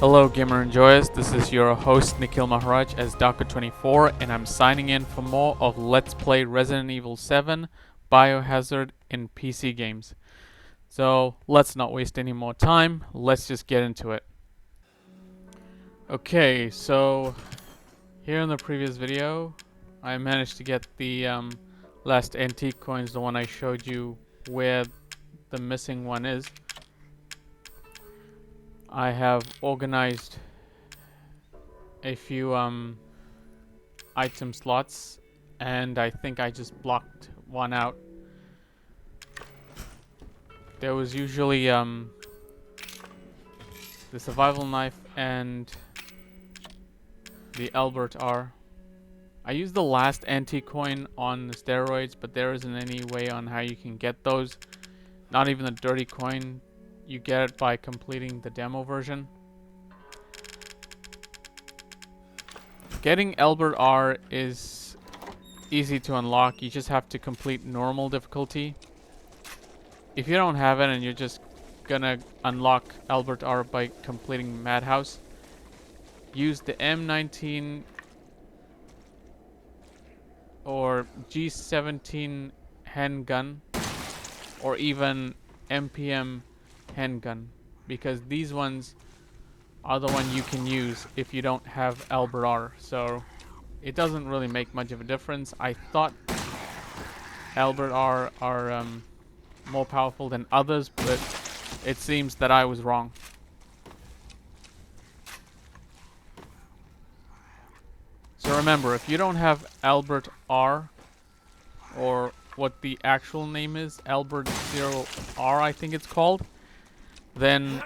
Hello gamer enjoyers, this is your host Nikhil Maharaj as Darker24 and I'm signing in for more of Let's Play Resident Evil 7 Biohazard in PC games. So let's not waste any more time, let's just get into it. Okay, so here in the previous video I managed to get the last antique coins, the one I showed you where the missing one is. I have organized a few item slots and I think I just blocked one out. There was usually the survival knife and the Albert R. I used the last antique coin on the steroids, but there isn't any way on how you can get those. Not even the dirty coin. You get it by completing the demo version. Getting Albert R is easy to unlock. You just have to complete normal difficulty. If you don't have it and you're just gonna unlock Albert R by completing Madhouse, use the M19 or G17 handgun or even MPM handgun, because these ones are the one you can use if you don't have Albert R. So it doesn't really make much of a difference. I thought Albert R are more powerful than others, but it seems that I was wrong. So remember, if you don't have Albert R, or what the actual name is, Albert 0R I think it's called, then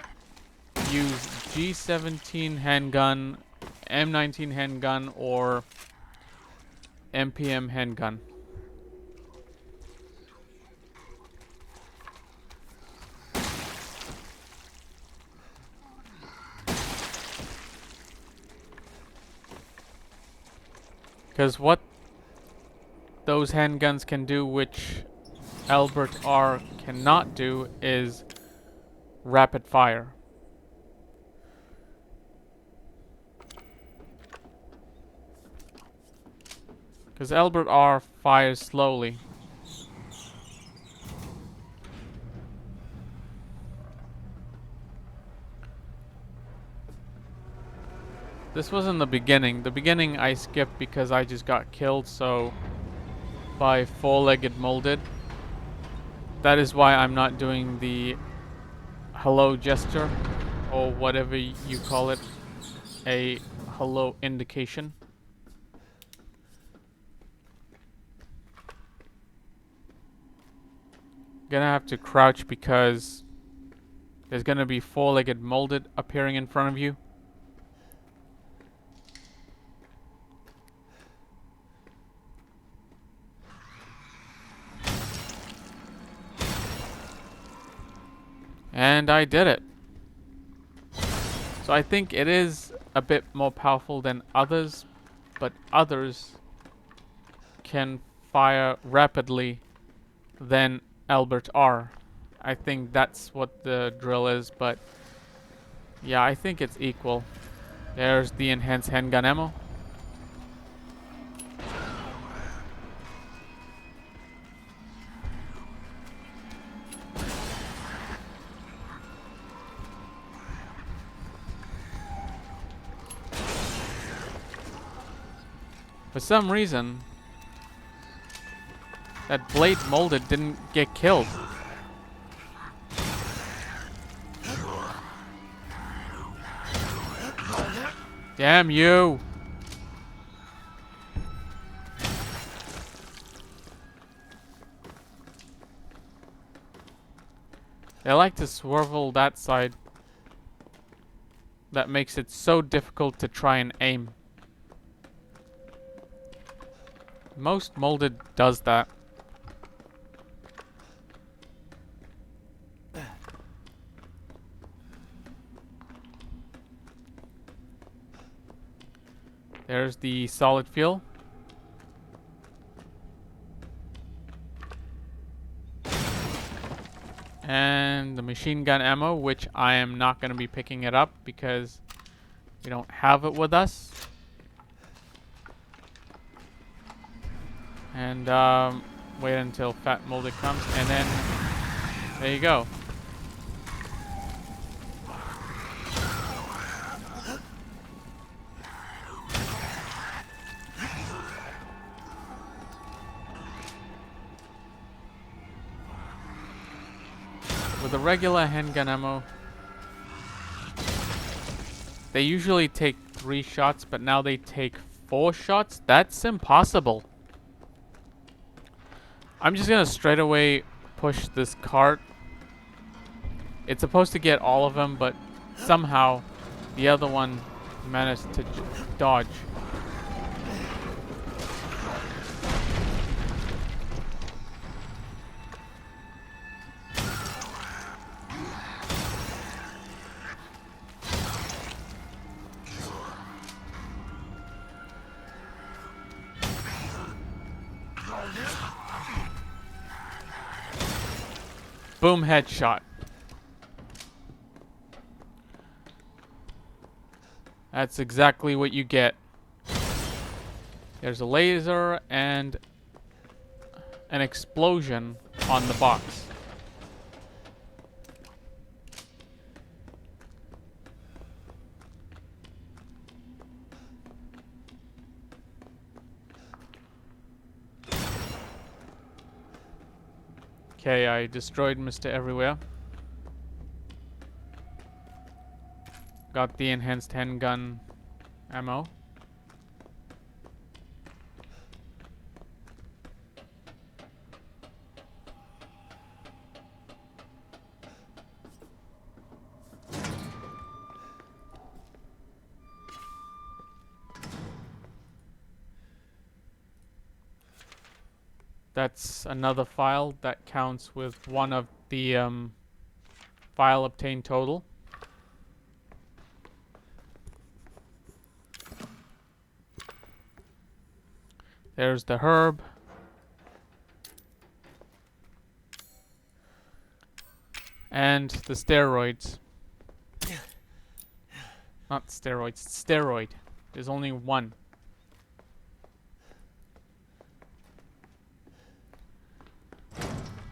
use G17 handgun, M19 handgun, or MPM handgun. Because what those handguns can do, which Albert R cannot do, is rapid fire. Because Albert R fires slowly. This was in the beginning. The beginning I skipped because I just got killed, so by four-legged molded. That is why I'm not doing the hello gesture, or whatever you call it, a hello indication. Gonna have to crouch because there's gonna be four-legged molded appearing in front of you. And I did it. So I think it is a bit more powerful than others, but others can fire rapidly than Albert R. I think that's what the drill is, but yeah, I think it's equal. There's the enhanced handgun ammo. For some reason, that blade molded didn't get killed. Damn you! They like to swivel that side. That makes it so difficult to try and aim. Most molded does that. There's the solid fuel. And the machine gun ammo, which I am not going to be picking it up because We don't have it with us. And wait until Fat Molded comes, and then there you go. With the regular handgun ammo, they usually take 3 shots, but now they take 4 shots? That's impossible. I'm just gonna straight away push this cart. It's supposed to get all of them, but somehow the other one managed to dodge. Boom, headshot. That's exactly what you get. There's a laser and an explosion on the box. Okay, I destroyed Mr. Everywhere. Got the enhanced handgun ammo. That's another file that counts with one of the file obtained total. There's the herb. And the steroids. Not steroids, steroid. There's only one.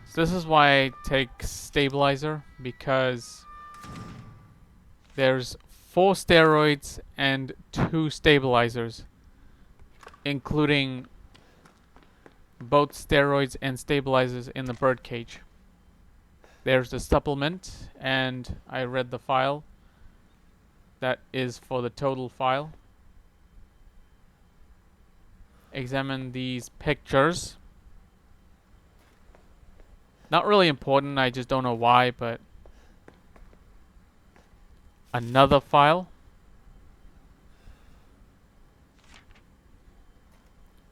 So this is why I take stabilizer, because there's 4 steroids and 2 stabilizers, including both steroids and stabilizers in the birdcage. There's the supplement, and I read the file. That is for the total file. Examine these pictures. Not really important, I just don't know why, but another file.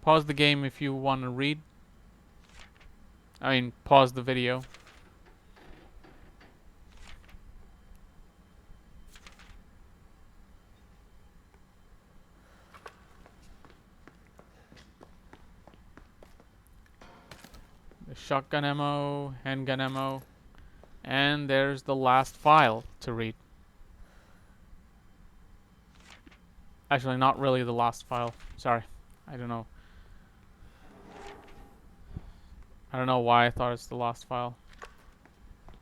Pause the game if you want to read. I mean, pause the video. The shotgun ammo, handgun ammo, and there's the last file to read. Actually, not really the last file. Sorry. I don't know. I don't know why I thought it's the last file.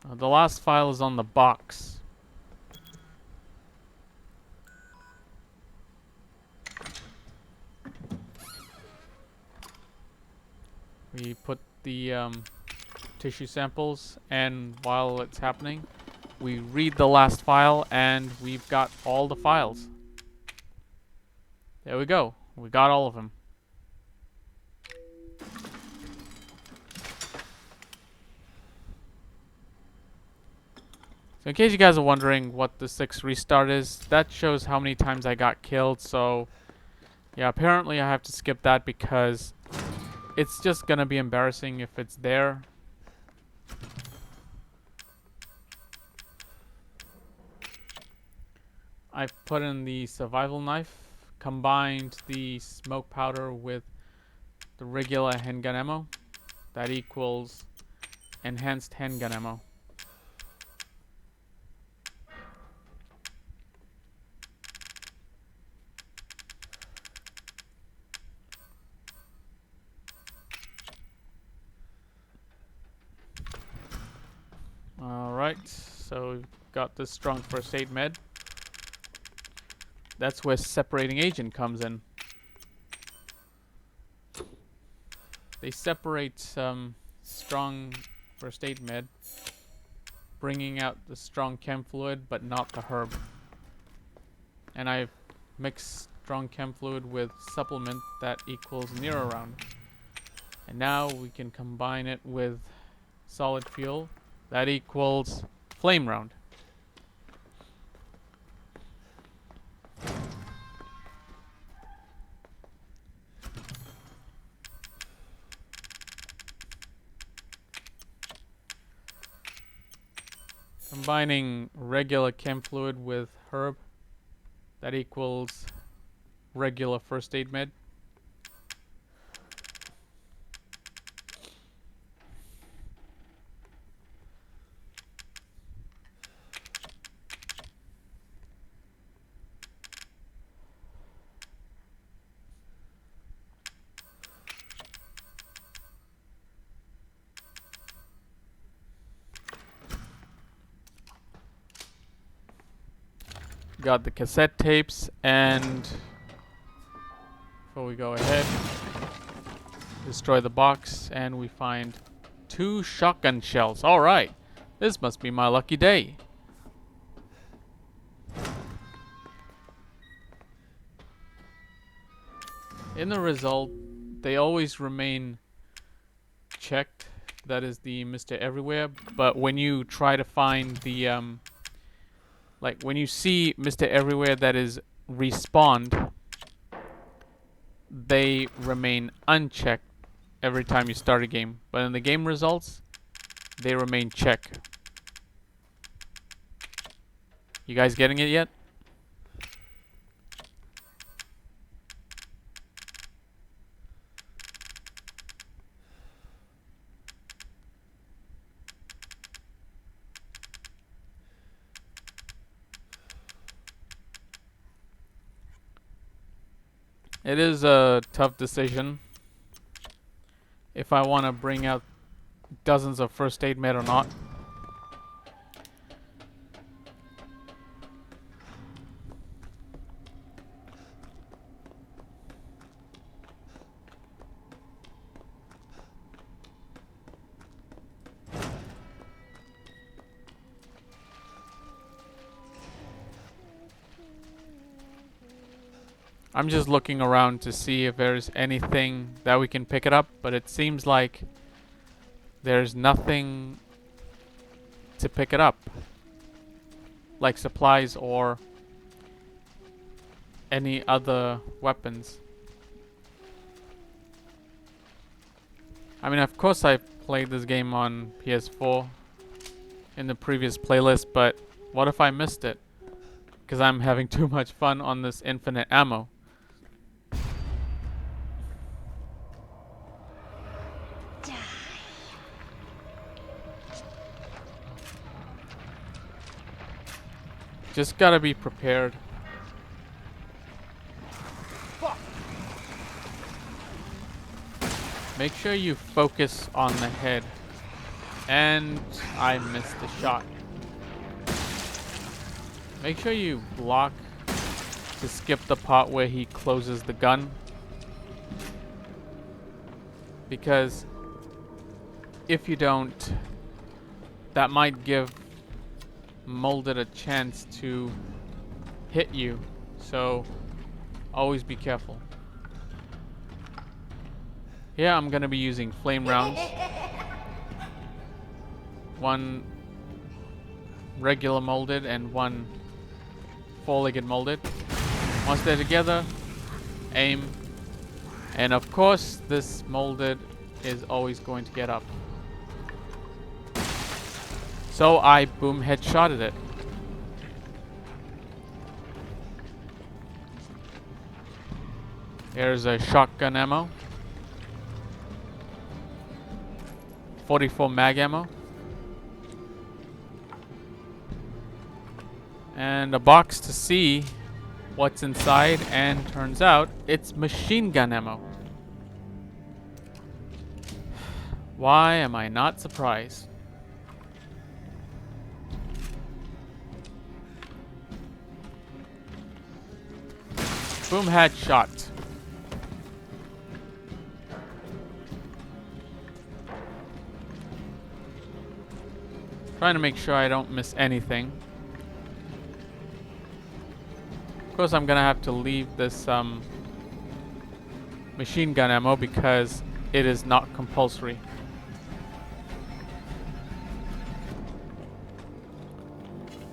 The last file is on the box. We put the tissue samples, and while it's happening, we read the last file, and we've got all the files. There we go. We got all of them. So in case you guys are wondering what the 6 restart is, that shows how many times I got killed. So yeah, apparently I have to skip that because it's just gonna be embarrassing if it's there. I've put in the survival knife, combined the smoke powder with the regular handgun ammo. That equals enhanced handgun ammo. Alright, so we've got this strong first aid med. That's where separating agent comes in. They separate strong first aid med, bringing out the strong chem fluid, but not the herb. And I've mixed strong chem fluid with supplement that equals Nero round. And now we can combine it with solid fuel that equals flame round. Combining regular chem fluid with herb, that equals regular first aid med. Got the cassette tapes, and before we go ahead, destroy the box, and we find 2 shotgun shells. Alright, this must be my lucky day. In the result, they always remain checked. That is the Mr. Everywhere. But when you try to find the like when you see Mr. Everywhere that is respawned, they remain unchecked every time you start a game. But in the game results, they remain checked. You guys getting it yet? It is a tough decision if I want to bring out dozens of first aid med or not. I'm just looking around to see if there's anything that we can pick it up, but it seems like there's nothing to pick it up, like supplies or any other weapons. I mean, of course I played this game on PS4 in the previous playlist, but what if I missed it? Because I'm having too much fun on this infinite ammo. Just gotta be prepared. Fuck. Make sure you focus on the head. And I missed the shot. Make sure you block to skip the part where he closes the gun. Because if you don't, that might give Molded a chance to hit you, so always be careful. Here I'm gonna be using flame rounds. 1 regular molded and 1 four-legged molded. Once they're together, aim, and of course this molded is always going to get up. So I boom headshotted it. There's a shotgun ammo. 44 mag ammo. And a box to see what's inside, and turns out it's machine gun ammo. Why am I not surprised? Boom headshot. Trying to make sure I don't miss anything. Of course, I'm gonna have to leave this machine gun ammo because it is not compulsory.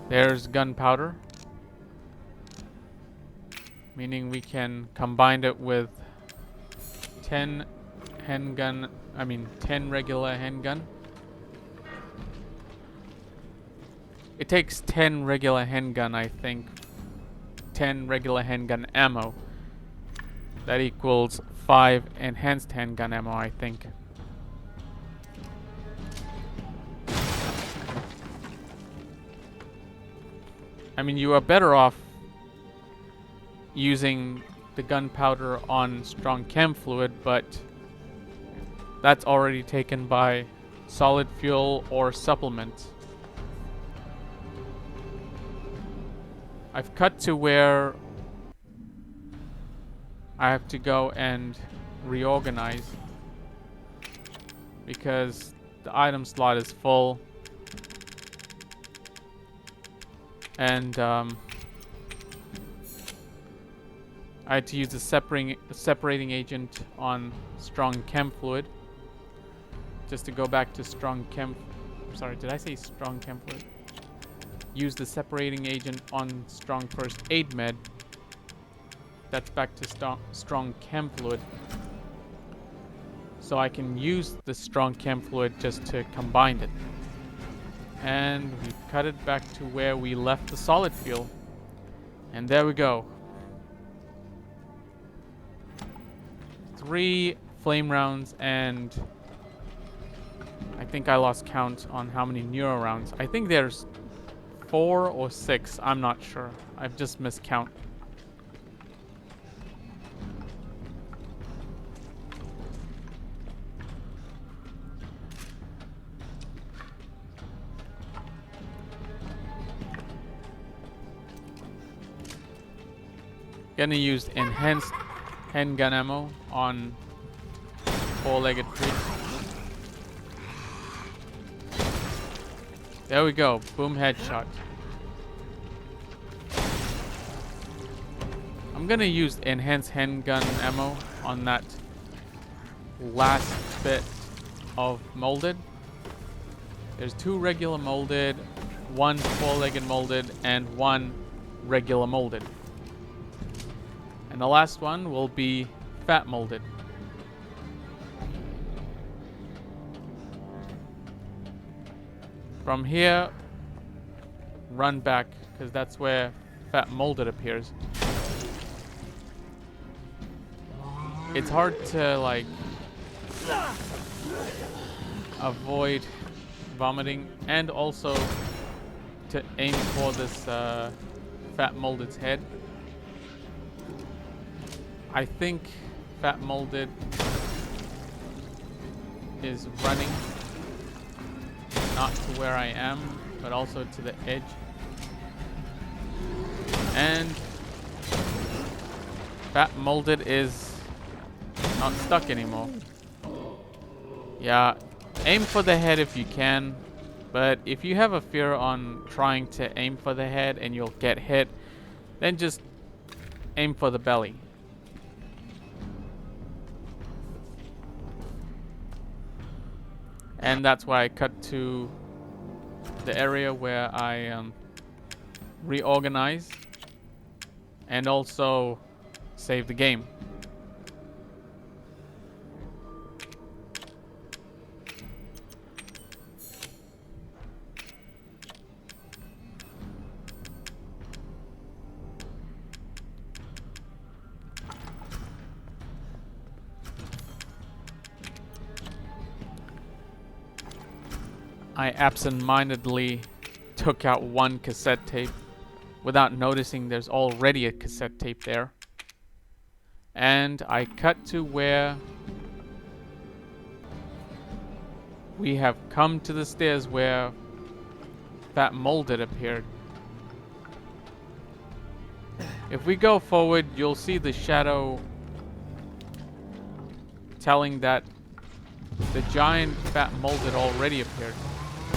There's gunpowder, meaning we can combine it with 10 regular handgun. It takes 10 regular handgun, I think. 10 regular handgun ammo. That equals 5 enhanced handgun ammo, I think. I mean, you are better off using the gunpowder on strong chem fluid, but that's already taken by solid fuel or supplement. I've cut to where I have to go and reorganize because the item slot is full, and I had to use the separating agent on strong chem fluid just to go back to strong chem. Sorry, did I say strong chem fluid? Use the separating agent on strong first aid med. That's back to strong chem fluid. So I can use the strong chem fluid just to combine it. And we cut it back to where we left the solid fuel. And there we go. 3 flame rounds, and I think I lost count on how many neuro rounds. I think there's 4 or 6. I'm not sure. I've just missed count. Gonna use enhanced handgun ammo on 4-legged creeps. There we go. Boom headshot. I'm gonna use enhanced handgun ammo on that last bit of molded. There's 2 regular molded, 1 4-legged molded, and 1 regular molded. And the last one will be fat molded. From here, run back, because that's where fat molded appears. It's hard to, like, avoid vomiting, and also to aim for this fat molded's head. I think fat molded is running, not to where I am, but also to the edge. And fat molded is not stuck anymore. Yeah, aim for the head if you can, but if you have a fear on trying to aim for the head and you'll get hit, then just aim for the belly. And that's why I cut to the area where I reorganize and also save the game. I absent-mindedly took out 1 cassette tape without noticing there's already a cassette tape there. And I cut to where we have come to the stairs where fat molded appeared. If we go forward, you'll see the shadow telling that the giant fat molded already appeared.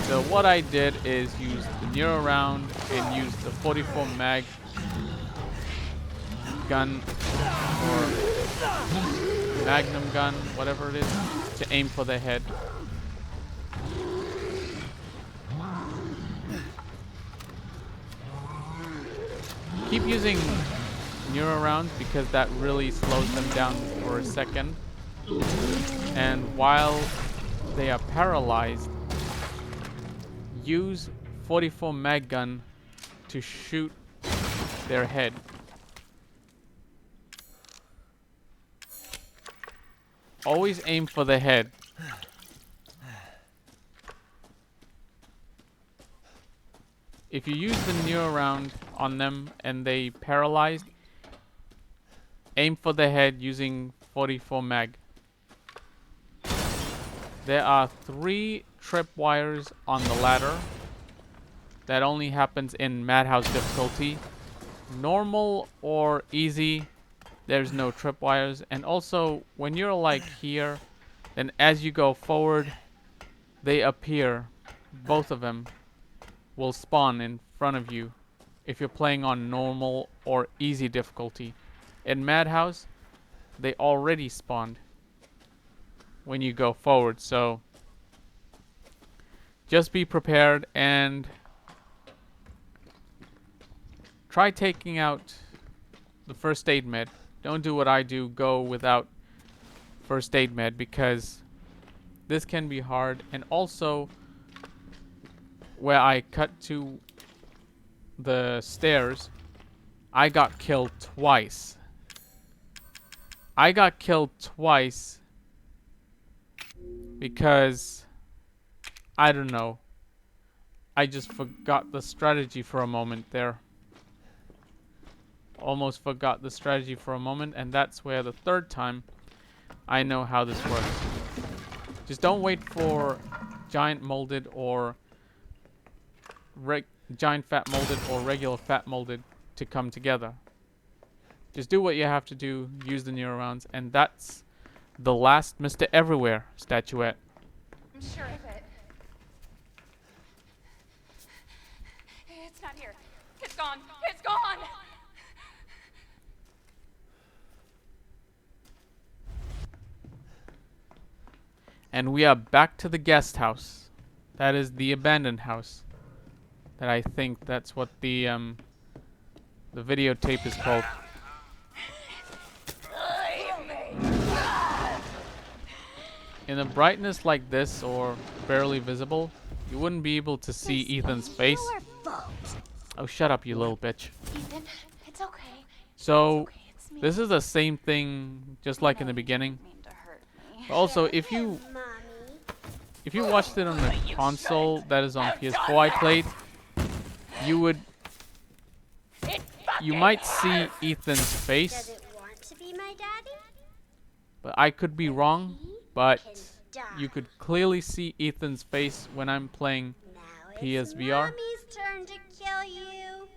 So what I did is use the Nero round and use the 44 mag gun or magnum gun, whatever it is, to aim for the head. Keep using Nero rounds because that really slows them down for a second. And while they are paralyzed, use 44 mag gun to shoot their head. Always aim for the head. If you use the Nero round on them and they paralyzed, aim for the head using 44 mag. There are 3 tripwires on the ladder. That only happens in Madhouse difficulty. Normal or easy, there's no tripwires. And also, when you're like here, then as you go forward, they appear. Both of them will spawn in front of you if you're playing on normal or easy difficulty. In Madhouse, they already spawned when you go forward, so just be prepared and try taking out the first aid med. Don't do what I do, go without first aid med, because this can be hard. And also, where I cut to the stairs, I got killed twice. I got killed twice because, I don't know, I just forgot the strategy for a moment there. Almost forgot the strategy for a moment, and that's where the third time I know how this works. Just don't wait for giant molded or giant fat molded or regular fat molded to come together. Just do what you have to do, use the Nero rounds, and that's the last Mr. Everywhere statuette. I'm sure of it. It's not here. It's gone. It's gone! And we are back to the guest house. That is the abandoned house. That I think that's what the videotape is called. In a brightness like this, or barely visible, you wouldn't be able to see Ethan's face. Oh, shut up, you little bitch. Ethan, it's okay. So, this is the same thing, just like in the beginning. Also, if you watched it on the console that is on PS4 I played, you might see Ethan's face. But I could be wrong, but you could clearly see Ethan's face when I'm playing PSVR. Turn to kill you.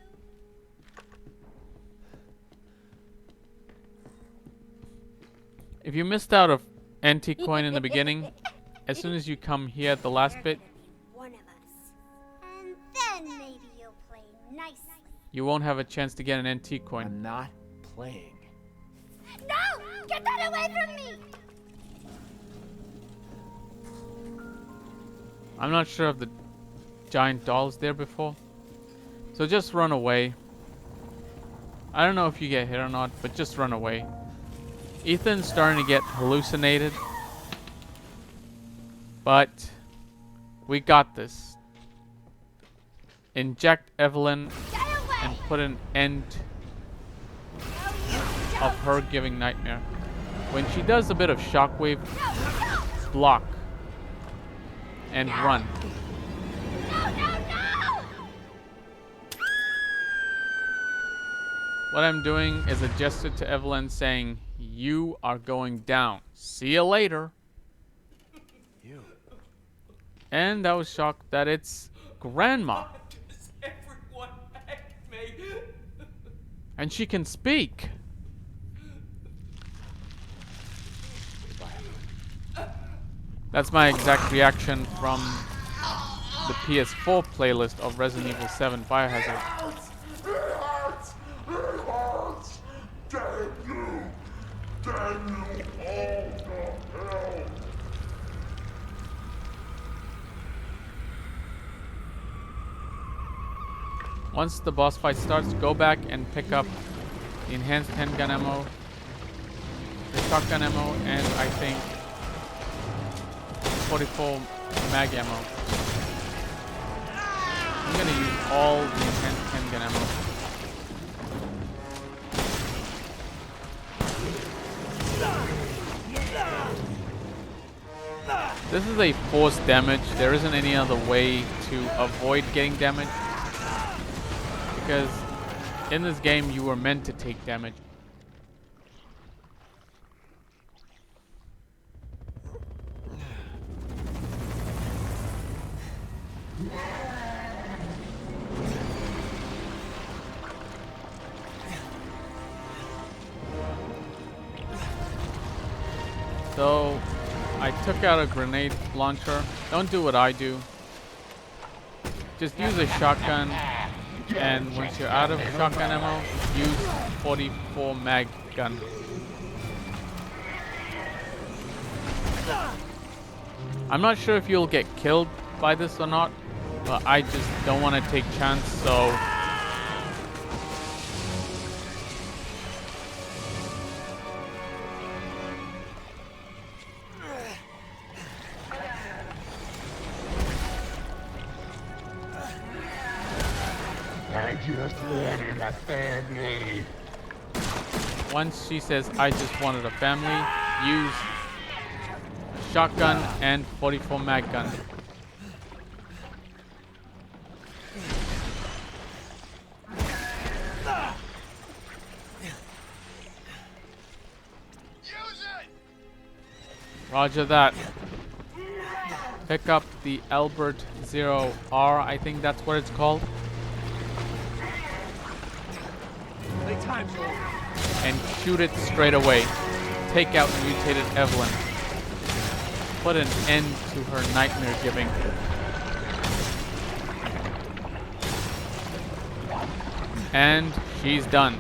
If you missed out of antique coin in the beginning, as soon as you come here at the last bit, One of us. And then maybe you'll play nicely. you won't have a chance to get an antique coin. I'm not playing. No! Get that away from me! I'm not sure if the giant doll's there before, so just run away. I don't know if you get hit or not, but just run away. Ethan's starting to get hallucinated, but we got this. Inject Evelyn and put an end of her giving nightmare. When she does a bit of shockwave, block and run. What I'm doing is a gesture to Evelyn saying, "You are going down. See you later." You. And I was shocked that it's Grandma. And she can speak. That's my exact reaction from the PS4 playlist of Resident Evil 7 Biohazard. Once the boss fight starts, go back and pick up the enhanced handgun ammo, the shotgun ammo, and I think 44 mag ammo. I'm gonna use all the enhanced handgun ammo. This is a forced damage. There isn't any other way to avoid getting damage. Because in this game you were meant to take damage. So I took out a grenade launcher. Don't do what I do. Just use a shotgun, and once you're out of shotgun ammo, use 44 mag gun. I'm not sure if you'll get killed by this or not, but I just don't want to take chance, so I just wanted a family. once she says, I just wanted a family, use shotgun and 44 mag gun. Roger that. Pick up the Albert 0R, I think that's what it's called. And shoot it straight away. Take out mutated Evelyn. Put an end to her nightmare giving. And she's done.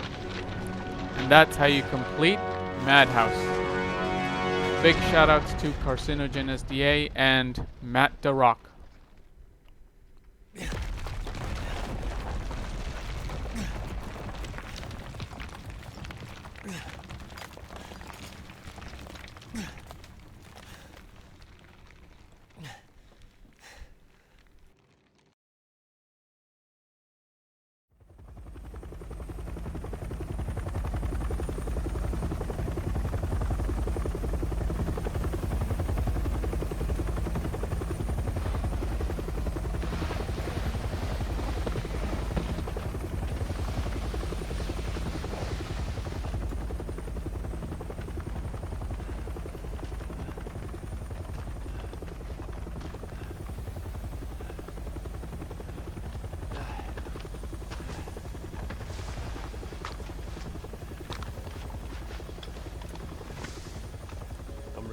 And that's how you complete Madhouse. Big shoutouts to Carcinogen SDA and Matt DeRock.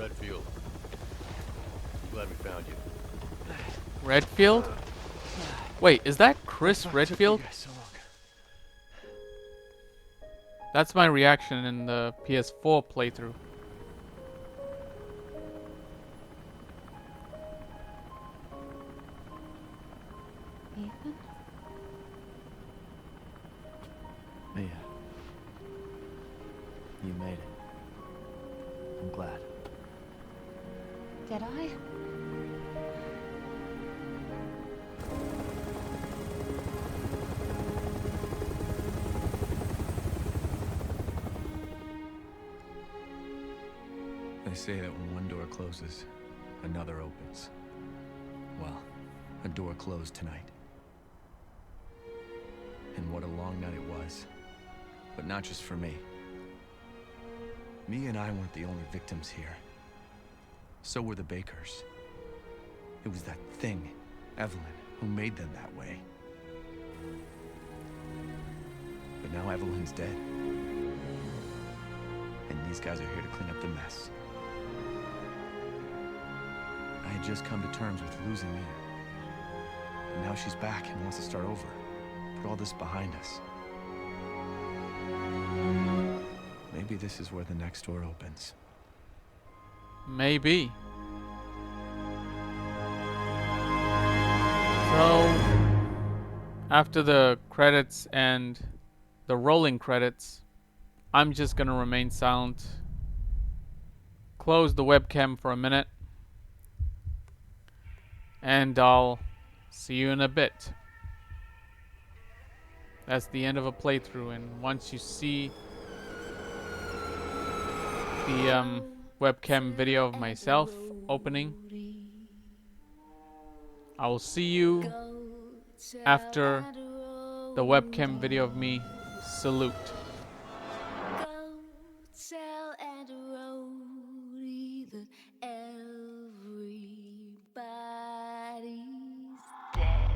Redfield. Glad we found you. Redfield? Wait, is that Chris Redfield? That's my reaction in the PS4 playthrough. Ethan? Mia. You made it. I'm glad. Did I? They say that when one door closes, another opens. Well, a door closed tonight. And what a long night it was. But not just for me. Mia and I weren't the only victims here. So were the Bakers. It was that thing, Evelyn, who made them that way. But But now Evelyn's dead. And these guys are here to clean up the mess. I had just come to terms with losing Mia. And now she's back and wants to start over. Put all this behind us. Maybe this is where the next door opens. Maybe. So, after the credits and the rolling credits, I'm just gonna remain silent. Close the webcam for a minute. And I'll see you in a bit. That's the end of a playthrough, and once you see the webcam video of myself opening, I will see you after the webcam video of me salute. Tell Aunt Rhody that everybody's dead.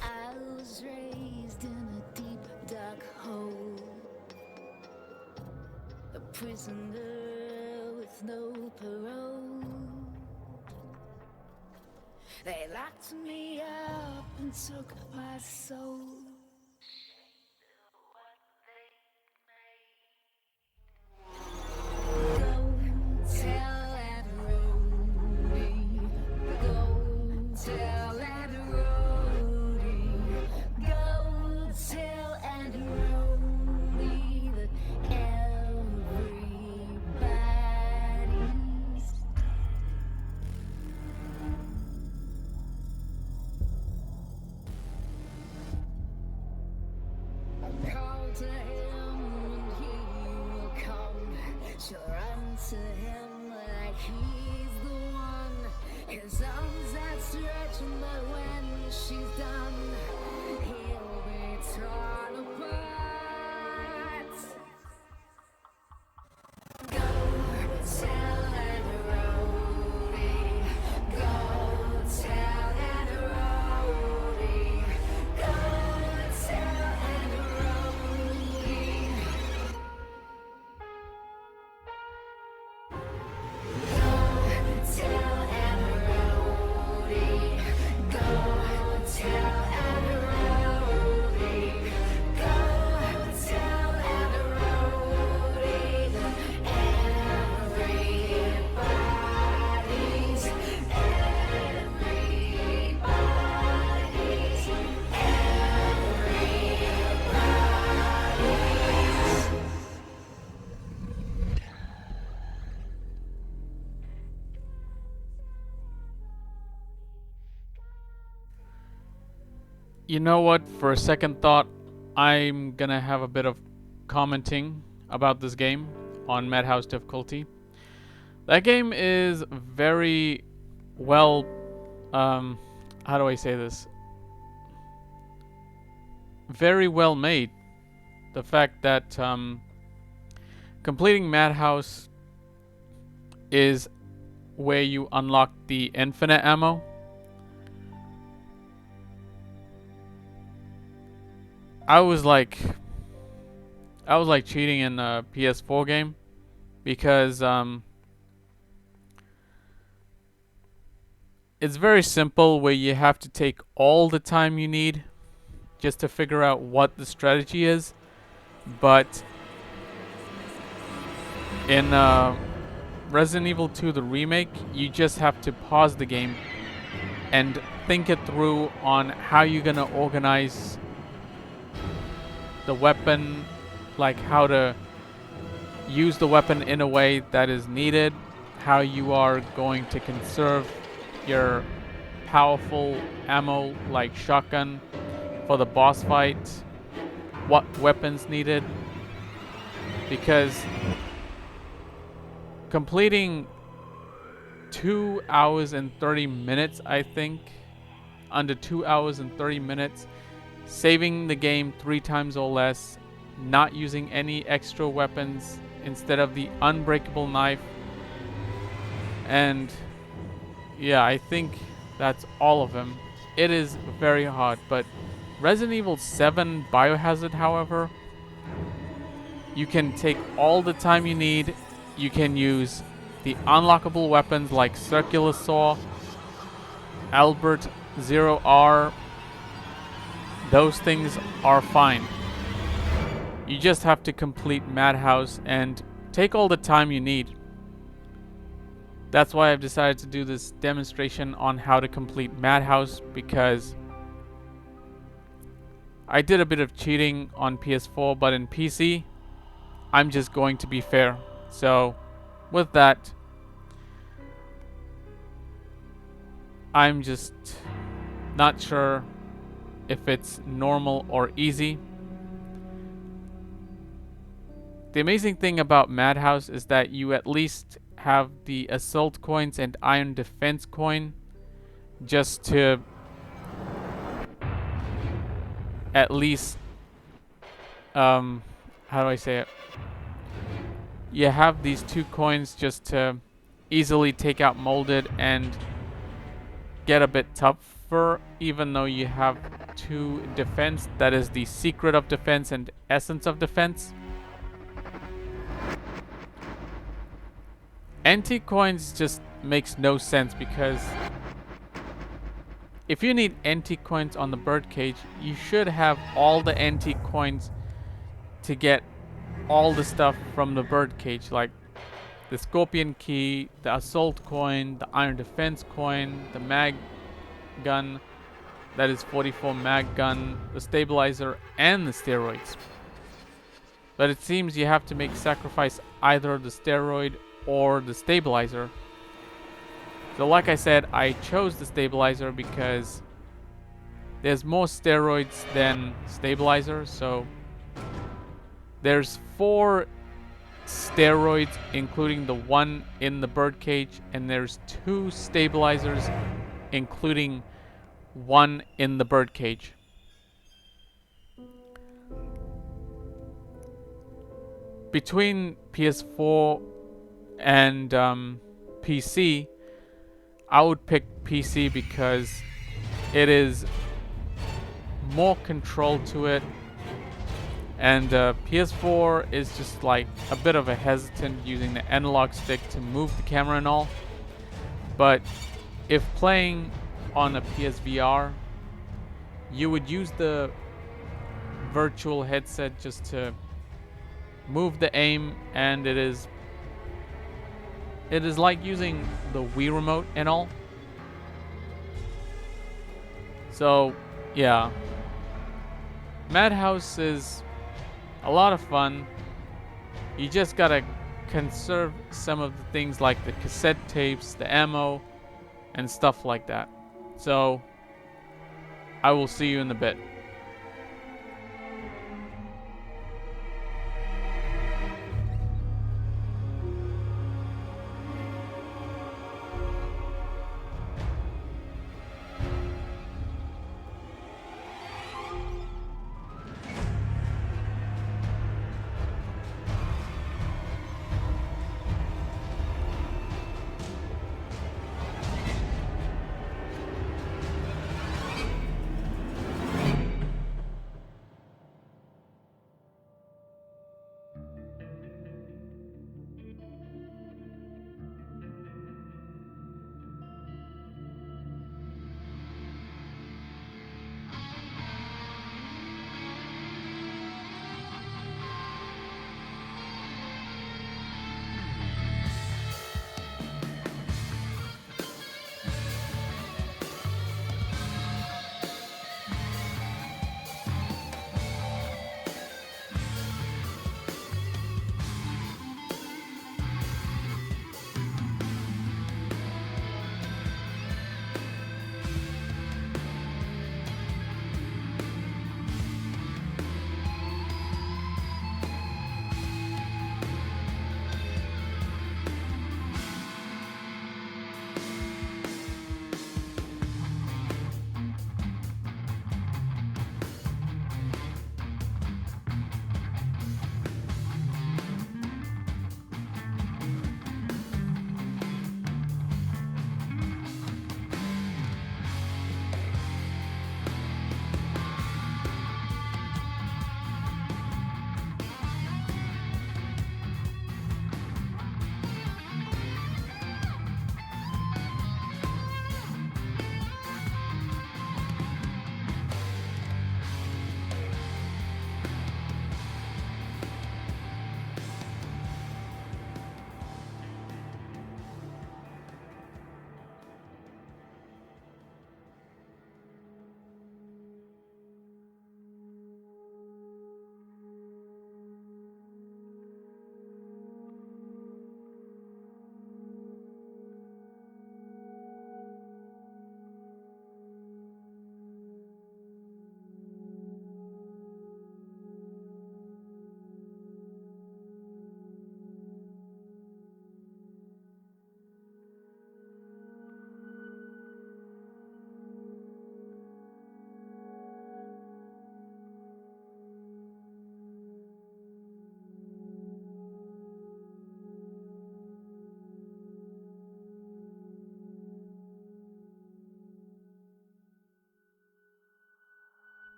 I was raised in a deep, dark hole, a prisoner with no parole. They locked me up and took my soul. Go tell Aunt Rhody. Go tell Aunt Rhody. Go tell Aunt Rhody that everybody's. Call to him and he will come. She'll run to him like he's the one. His arms outstretched, but when she's done, he'll be torn apart. Go tell Aunt Rhody. Go tell Aunt Rhody. Go tell Aunt Rhody. Go tell Aunt Rhody. Go tell Aunt Rhody. Go tell Aunt Rhody that everybody's, You know what? For a second thought, I'm gonna have a bit of commenting about this game on Madhouse difficulty. That game is very well, how do I say this? Very well made. The fact that completing Madhouse is where you unlock the infinite ammo. I was like cheating in a PS4 game because it's very simple where you have to take all the time you need just to figure out what the strategy is, but in Resident Evil 2 the remake, you just have to pause the game and think it through on how you're gonna organize the weapon, like how to use the weapon in a way that is needed, how you are going to conserve your powerful ammo like shotgun for the boss fight, what weapons needed, because completing 2 hours and 30 minutes, I think, under 2 hours and 30 minutes, saving the game 3 times or less, not using any extra weapons instead of the unbreakable knife, and yeah, I think that's all of them. It is very hard, but Resident Evil 7 Biohazard, however, you can take all the time you need. You can use the unlockable weapons like Circular Saw, Albert, Zero R. Those things are fine. You just have to complete Madhouse and take all the time you need. That's why I've decided to do this demonstration on how to complete Madhouse, because I did a bit of cheating on PS4, but in PC, I'm just going to be fair. So, with that, I'm just not sure if it's normal or easy. The amazing thing about Madhouse is that you at least have the assault coins and iron defense coin just to at least how do I say it? You have these 2 coins just to easily take out Molded and get a bit tougher, even though you have 2 defense. That is the Secret of Defense and Essence of Defense. Antique coins just makes no sense, because if you need antique coins on the birdcage, you should have all the antique coins to get all the stuff from the birdcage, like the scorpion key, the assault coin, the iron defense coin, the mag gun, that is 44 mag gun, the stabilizer, and the steroids. But it seems you have to make sacrifice either the steroid or the stabilizer. So like I said, I chose the stabilizer because there's more steroids than stabilizer. So there's 4 steroids, including the one in the birdcage, and there's 2 stabilizers, including one in the birdcage. Between PS4 and PC, I would pick PC because it is more control to it, and PS4 is just like a bit of a hesitant using the analog stick to move the camera and all. But if playing on a PSVR, you would use the virtual headset just to move the aim, and it is like using the Wii remote and all. So yeah, Madhouse is a lot of fun. You just gotta conserve some of the things like the cassette tapes, the ammo, and stuff like that. So I will see you in a bit.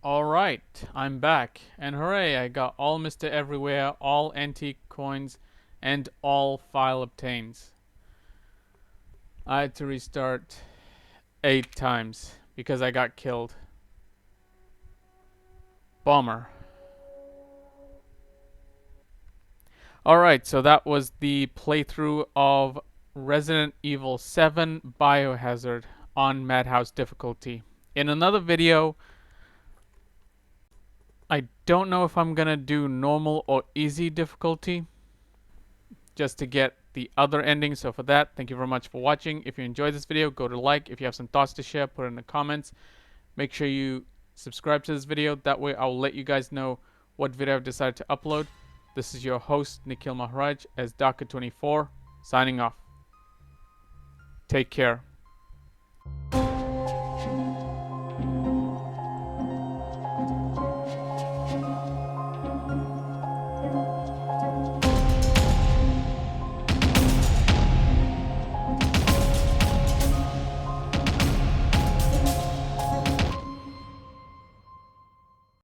Alright, I'm back. And hooray, I got all Mr. Everywhere, all antique coins, and all file obtains. I had to restart 8 times because I got killed. Bummer. Alright, so that was the playthrough of Resident Evil 7 Biohazard on Madhouse difficulty. In another video, I don't know if I'm gonna do normal or easy difficulty just to get the other ending. So for that, thank you very much for watching. If you enjoyed this video, go to like. If you have some thoughts to share, put it in the comments. Make sure you subscribe to this video. That way I'll let you guys know what video I've decided to upload. This is your host, Nikhil Maharaj, as Dhaka24, signing off. Take care.